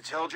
It's held.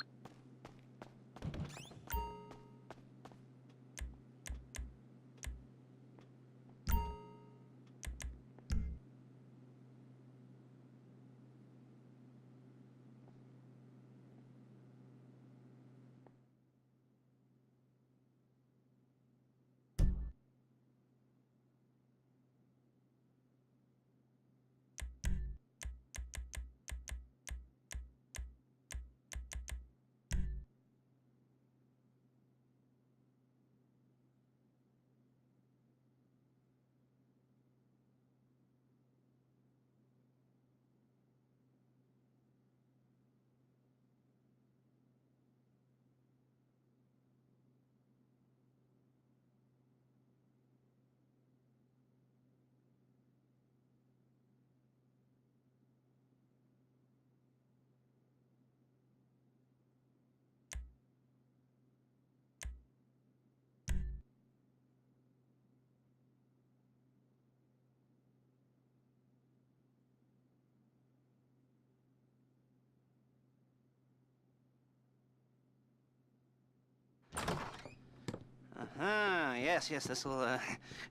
Yes, this'll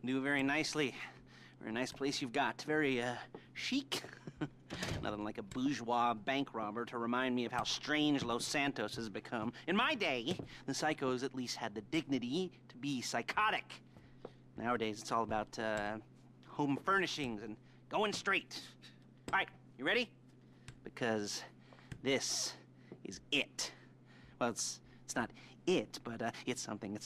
do very nicely. Very nice place you've got. Very chic. Nothing like a bourgeois bank robber to remind me of how strange Los Santos has become. In my day, the psychos at least had the dignity to be psychotic. Nowadays, it's all about home furnishings and going straight. All right, you ready? Because this is it. Well, it's not it, but it's something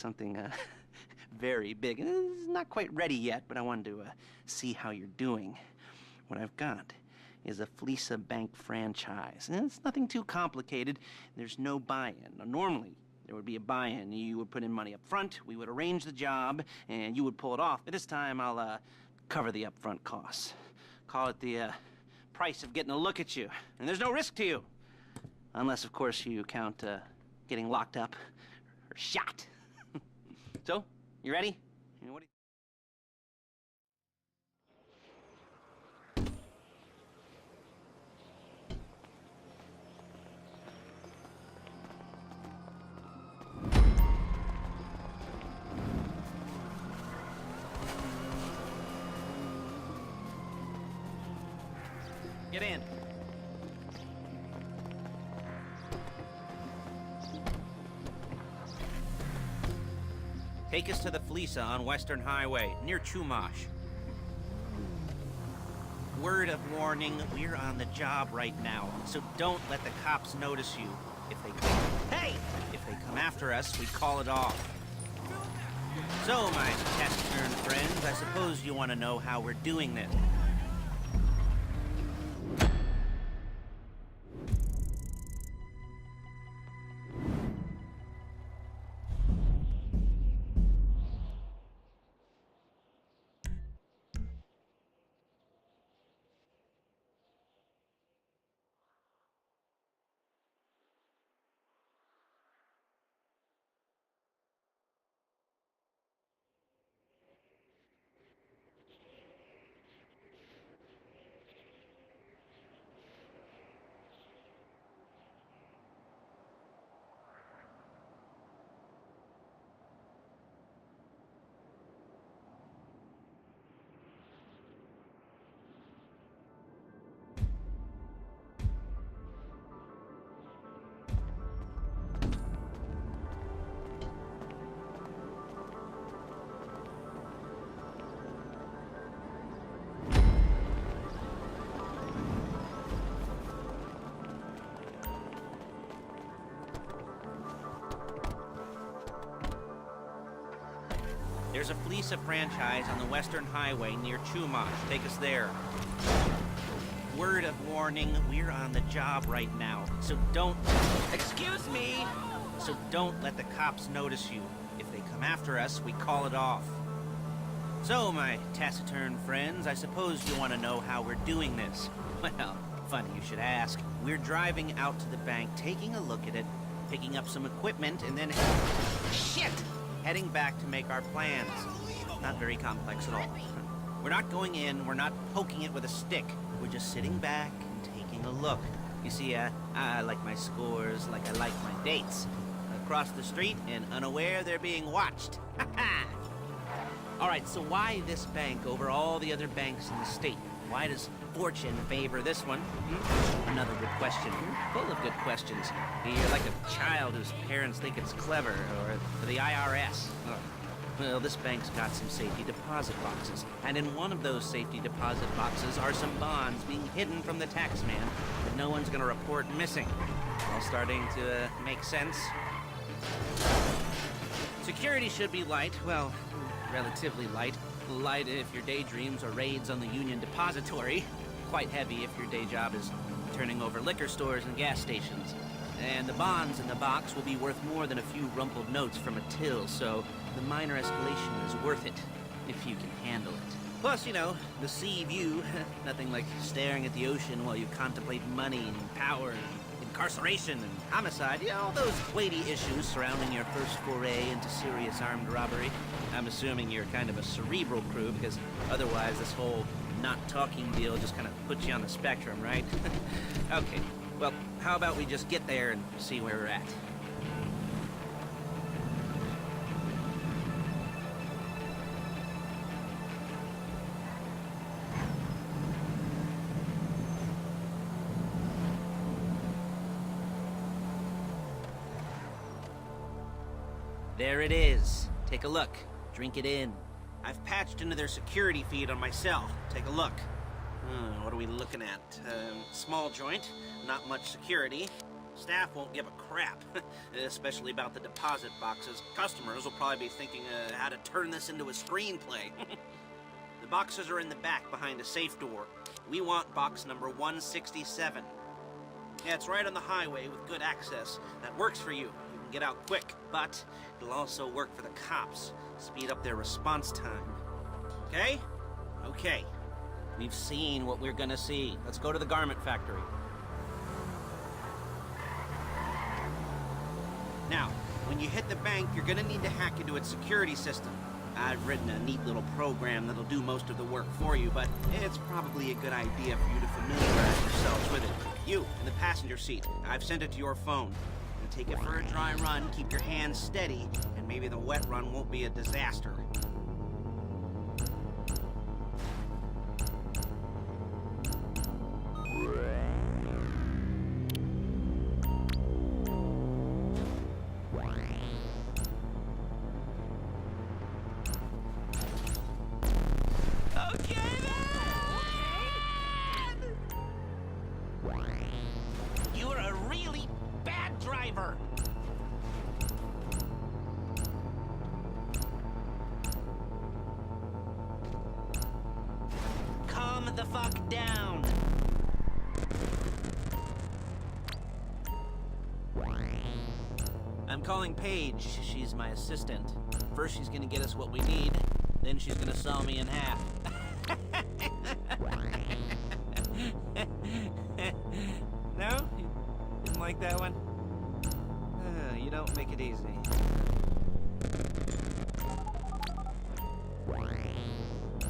very big. It's not quite ready yet, but I wanted to see how you're doing. What I've got is a Fleeca Bank franchise. And it's nothing too complicated. There's no buy-in. Now, normally, there would be a buy-in. You would put in money up front, we would arrange the job, and you would pull it off. But this time, I'll cover the upfront costs. Call it the price of getting a look at you. And there's no risk to you. Unless, of course, you count getting locked up or shot. So, you ready? What do you... Get in. Take us to the Fleeca on Western Highway, near Chumash. Word of warning, we're on the job right now, so don't let the cops notice you. If they come after us, we call it off. So, my taciturn friends, I suppose you want to know how we're doing this. There's a Fleeca franchise on the Western Highway near Chumash. Take us there. Word of warning, we're on the job right now, so don't... Excuse me! So don't let the cops notice you. If they come after us, we call it off. So, my taciturn friends, I suppose you want to know how we're doing this. Well, funny you should ask. We're driving out to the bank, taking a look at it, picking up some equipment, and then... Shit! Heading back to make our plans. Not very complex at all. We're not going in, we're not poking it with a stick. We're just sitting back and taking a look. You see, I like my scores like I like my dates. Across the street and unaware they're being watched. Alright, so why this bank over all the other banks in the state? Why does fortune favor this one? Another good question. Full of good questions. You're like a child whose parents think it's clever, or the IRS. Ugh. Well, this bank's got some safety deposit boxes, and in one of those safety deposit boxes are some bonds being hidden from the tax man that no one's gonna report missing. All starting to make sense. Security should be light, well, relatively light. Light if your daydreams are raids on the Union Depository. Quite heavy if your day job is turning over liquor stores and gas stations. And the bonds in the box will be worth more than a few rumpled notes from a till, so the minor escalation is worth it, if you can handle it. Plus, you know, the sea view, nothing like staring at the ocean while you contemplate money and power and incarceration and homicide, you know, all those weighty issues surrounding your first foray into serious armed robbery. I'm assuming you're kind of a cerebral crew, because otherwise this whole not talking deal just kind of puts you on the spectrum, right? Okay, well, how about we just get there and see where we're at? There it is. Take a look. Drink it in. I've patched into their security feed on my cell. Take a look. What are we looking at? Small joint, not much security. Staff won't give a crap, especially about the deposit boxes. Customers will probably be thinking how to turn this into a screenplay. The boxes are in the back behind a safe door. We want box number 167. Yeah, it's right on the highway with good access. That works for you. Get out quick, but it'll also work for the cops. Speed up their response time. Okay? Okay. We've seen what we're gonna see. Let's go to the garment factory. Now, when you hit the bank, you're gonna need to hack into its security system. I've written a neat little program that'll do most of the work for you, but it's probably a good idea for you to familiarize yourselves with it. You, in the passenger seat. I've sent it to your phone. Take it for a dry run, keep your hands steady, and maybe the wet run won't be a disaster. Okay, then! You're a really bad driver! Calm the fuck down! I'm calling Paige. She's my assistant. First she's gonna get us what we need, then she's gonna saw me in half. No? Didn't like that one? You don't make it easy.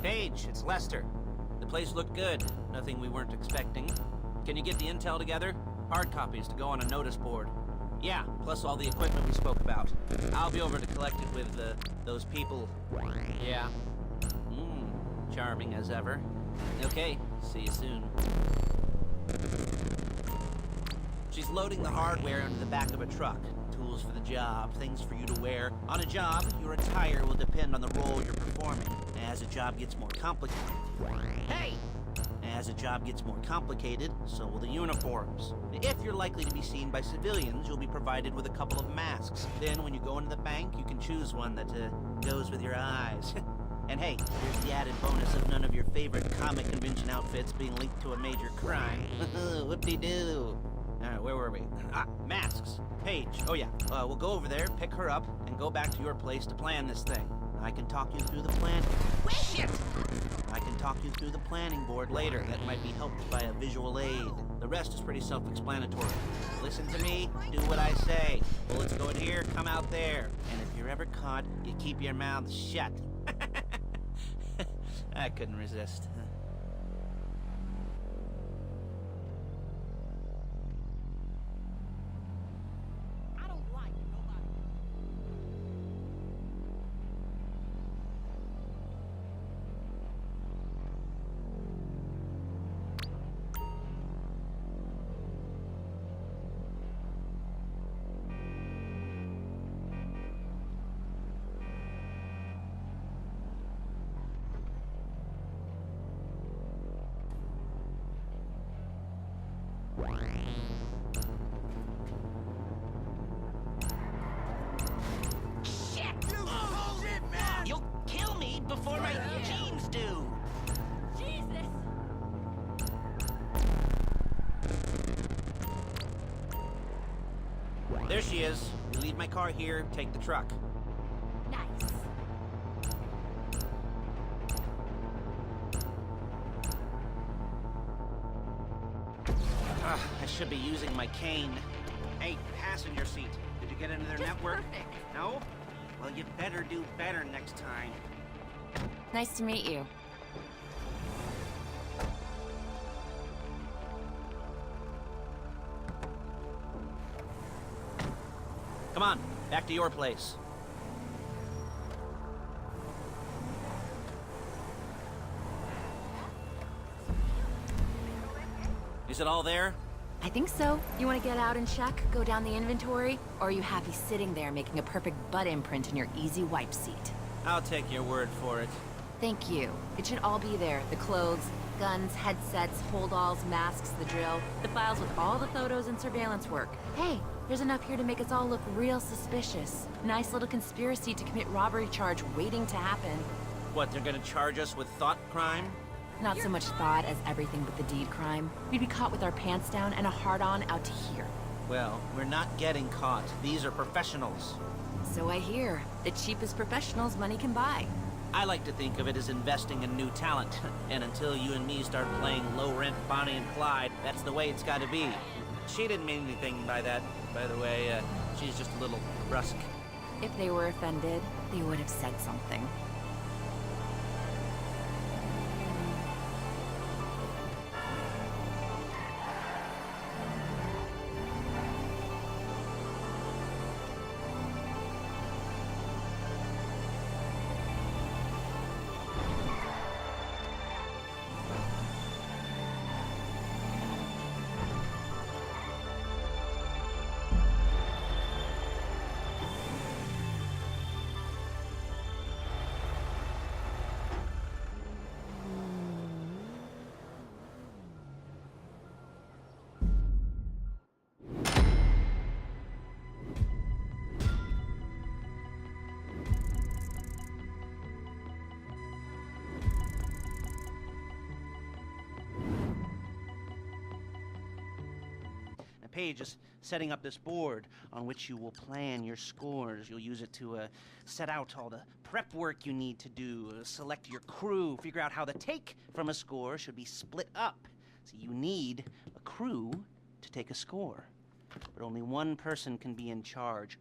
Paige, it's Lester. The place looked good. Nothing we weren't expecting. Can you get the intel together? Hard copies to go on a notice board. Yeah, plus all the equipment we spoke about. I'll be over to collect it with those people. Yeah. Charming as ever. Okay, see you soon. She's loading the hardware into the back of a truck. Tools for the job, things for you to wear. On a job, your attire will depend on the role you're performing. As a job gets more complicated... Hey! As a job gets more complicated, so will the uniforms. If you're likely to be seen by civilians, you'll be provided with a couple of masks. Then, when you go into the bank, you can choose one that goes with your eyes. And hey, there's the added bonus of none of your favorite comic convention outfits being linked to a major crime. Whoop-de-doo. Alright, where were we? Masks. Paige. Oh yeah, we'll go over there, pick her up, and go back to your place to plan this thing. I can talk you through the plan. Shit! I can talk you through the planning board later. That might be helped by a visual aid. The rest is pretty self-explanatory. Listen to me, do what I say. Bullets go in here, come out there. And if you're ever caught, you keep your mouth shut. I couldn't resist. There she is. You leave my car here, take the truck. Nice. I should be using my cane. Hey, passenger seat. Did you get into their Just network? perfect. No? Well, you better do better next time. Nice to meet you. Come on, back to your place. Is it all there? I think so. You want to get out and check, go down the inventory? Or are you happy sitting there making a perfect butt imprint in your easy wipe seat? I'll take your word for it. Thank you. It should all be there. The clothes, guns, headsets, holdalls, masks, the drill, the files with all the photos and surveillance work. Hey, there's enough here to make us all look real suspicious. Nice little conspiracy to commit robbery charge waiting to happen. What, they're gonna charge us with thought crime? Not so much thought as everything but the deed crime. We'd be caught with our pants down and a hard-on out to here. Well, we're not getting caught. These are professionals. So I hear. The cheapest professionals money can buy. I like to think of it as investing in new talent. And until you and me start playing low-rent Bonnie and Clyde, that's the way it's gotta be. She didn't mean anything by that, by the way. She's just a little brusque. If they were offended, they would have said something. Paige is setting up this board on which you will plan your scores. You'll use it to set out all the prep work you need to do, select your crew, figure out how the take from a score should be split up. So you need a crew to take a score. But only one person can be in charge.